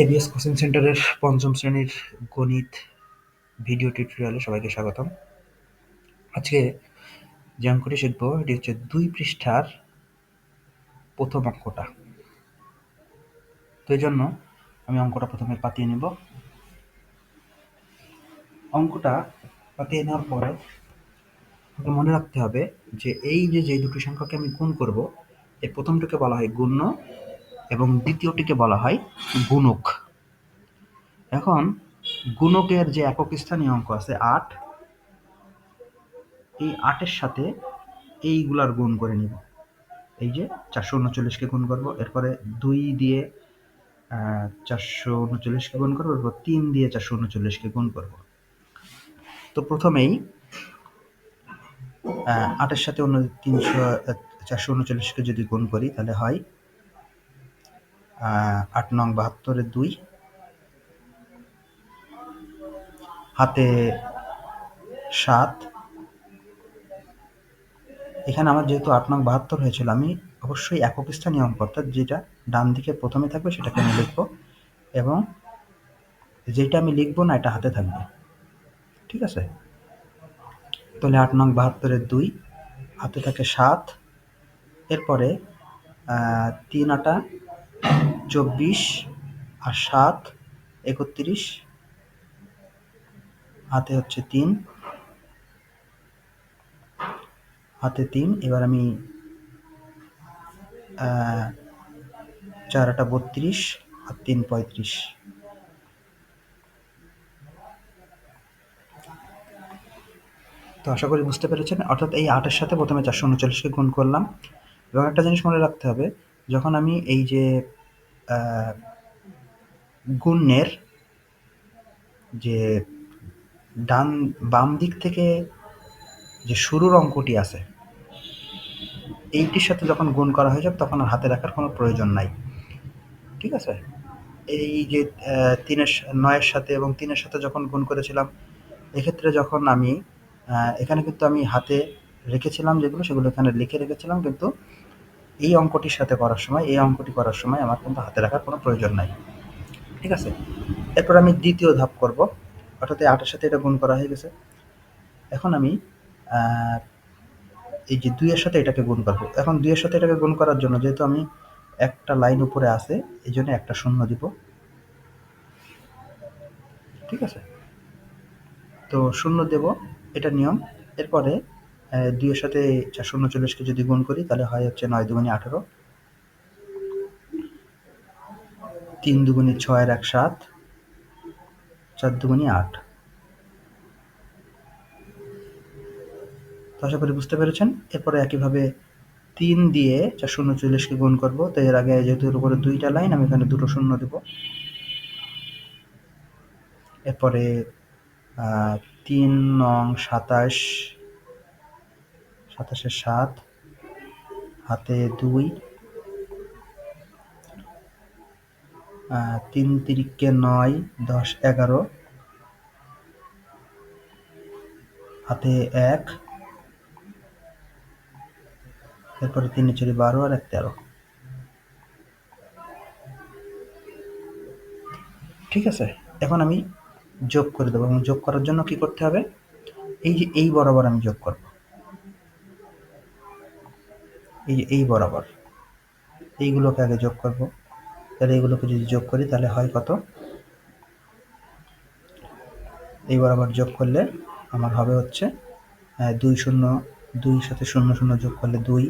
ABS coaching সেন্টারের পঞ্চম শ্রেণীর গণিত ভিডিও টিউটোরিয়ালে সবাইকে স্বাগতম। আজকে যে অঙ্কটি শিখব এটি হচ্ছে ২ পৃষ্ঠার প্রথম অঙ্কটা। তো এই জন্য আমি অঙ্কটা প্রথমে পাতিয়ে নেব। অঙ্কটা পাতিয়ে নেওয়ার পরে আপনাকে মনে রাখতে হবে যে এই যে দুটি সংখ্যাকে আমি গুণ করব, এই প্রথমটিকে বলা হয় গুণ্য এবং দ্বিতীয়টিকে বলা হয় গুণক। এখন গুণকের যে একক স্থানীয় অঙ্ক আছে ৮, এই ৮-এর সাথে এইগুলার গুণ করে নিব। এই যে ৪৩৯-কে গুণ করব, এরপরে ২ দিয়ে ৪৩৯-কে গুণ করব, এরপর ৩ দিয়ে ৪৩৯-কে গুণ করব। তো প্রথমেই ৮-এর সাথে অন্য ৪৩৯-কে যদি গুণ করি তাহলে হয় ৮ নং ৭২-এর ২, হাতে ৭। এখানে আমার যেহেতু ৮ নং ৭২ হয়েছিল, আমি অবশ্যই একক স্থানীয় অঙ্ক অর্থাৎ যেটা ডান দিকে প্রথমে থাকবে সেটাকে আমি লিখব, এবং যেটা আমি লিখবো না এটা হাতে থাকবে। ঠিক আছে? তাহলে ৮ নং ৭২-এর ২, হাতে থাকে ৭, এরপরে ৩ ৮ ২৪ আর ৭ ৩১, হাতে হচ্ছে ৩, হাতে ৩। এবার আমি ৪ ৮ ৩২ আর ৩ ৩৫। তো আশা করি বুঝতে পেরেছেন। অর্থাৎ এই ৮-এর সাথে প্রথমে ৪৩৯-কে গুণ করলাম, এবং একটা জিনিস মনে রাখতে হবে, যখন আমি এই যে গুণ্যের যে বাম দিক থেকে যে শুরুর অঙ্কটি আছে, এইটির সাথে যখন গুণ করা হয়ে যাবে তখন আর হাতে রাখার কোনো প্রয়োজন নাই। ঠিক আছে? এই যে ৯-এর সাথে এবং ৩-এর সাথে যখন গুণ করেছিলাম, এক্ষেত্রে যখন আমি এখানে কিন্তু আমি হাতে রেখেছিলাম যেগুলো, সেগুলো এখানে লিখে রেখেছিলাম, কিন্তু এই অঙ্কটি করার সময় আমার কিন্তু হাতে রাখার কোনো প্রয়োজন নাই। ঠিক আছে? এরপর আমি দ্বিতীয় ধাপ করব, অর্থাৎ এই ৮-এর সাথে এটা গুণ করা হয়ে গেছে। এখন আমি এই যে ২-এর সাথে এটাকে গুণ করব। এখন ২-এর সাথে এটাকে গুণ করার জন্য যেহেতু আমি একটা লাইন উপরে আছে, এই জন্য একটা শূন্য দিব। ঠিক আছে? তো শূন্য দেব, এটা নিয়ম। এরপরে ২-এর সাথে ৪৩৯-কে যদি গুণ করি তাহলে হয় হচ্ছে ৯ দুগুণে ১৮, ৩ দুগুণে ৬ আর ১ ৭, ৪ দুগুণে ৮। তো আশা করি বুঝতে পেরেছেন। এরপরে একইভাবে ৩ দিয়ে ৪৩৯-কে গুণ করব। তো এর আগে যেহেতু এর উপরে ২টা লাইন, আমি এখানে ২টো শূন্য দেব। এরপরে ৩ নং ২৭, ২৭-এর ৭, হাতে ২, ৩ তিরিকে ৯, ১০ ১১, হাতে ১, এরপরে ৩ ৪ ১২ আর ১ ১৩। ঠিক আছে? এখন আমি যোগ করে দেবো, এবং যোগ করার জন্য কি করতে হবে, এই যে এই বরাবর আমি যোগ করব, এই যে এই বরাবর এইগুলোকে আগে যোগ করব। তাহলে এইগুলোকে যদি যোগ করি তাহলে হয় কত, এই বরাবর যোগ করলে আমার হবে হচ্ছে ২ শূন্য, ২ সাথে ০ ০ যোগ করলে ২,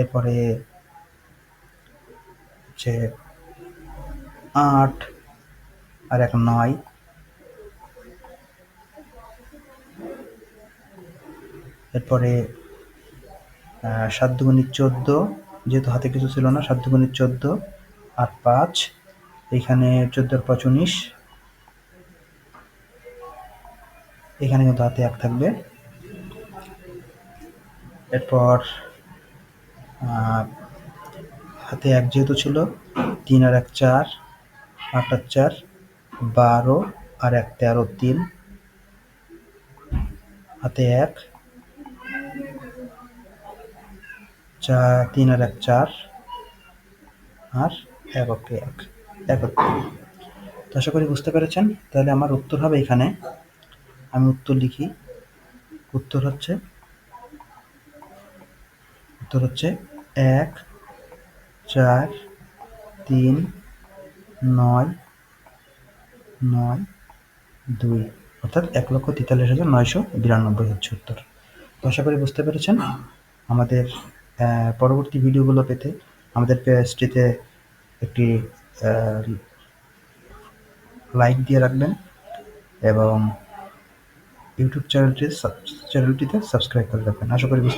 এরপরে হচ্ছে ৮ আর ১ ৯, এরপরে ৭ দুগুণে ১৪, যেহেতু হাতে কিছু ছিল না, ৭ দুগুণে ১৪, ৮ ৫, এখানে ১৪ আর ৫ ১৯, এখানে কিন্তু হাতে ১ থাকবে। এরপর হাতে ১ যেহেতু ছিল, ৩ আর ১ ৪, ৮ আর ৪ ১২ আর ১ ১৩, ৩, হাতে ১, ৩ আর ১ ৪, আর এককে ১। তো আশা করি বুঝতে পেরেছেন। তাহলে আমার উত্তর হবে এখানে, আমি উত্তর লিখি। উত্তর হচ্ছে ১, ৪, ৩, ৯, ৯, ২, অর্থাৎ ১,৪৩,৯৯২ হচ্ছে উত্তর। তো আশা করি বুঝতে পেরেছেন। আমাদের পরবর্তী ভিডিওগুলো পেতে আমাদের পেজটিতে একটি লাইক দিয়ে রাখবেন এবং ইউটিউব চ্যানেলটিতে সাবস্ক্রাইব করে রাখবেন। আশা করি বুঝতে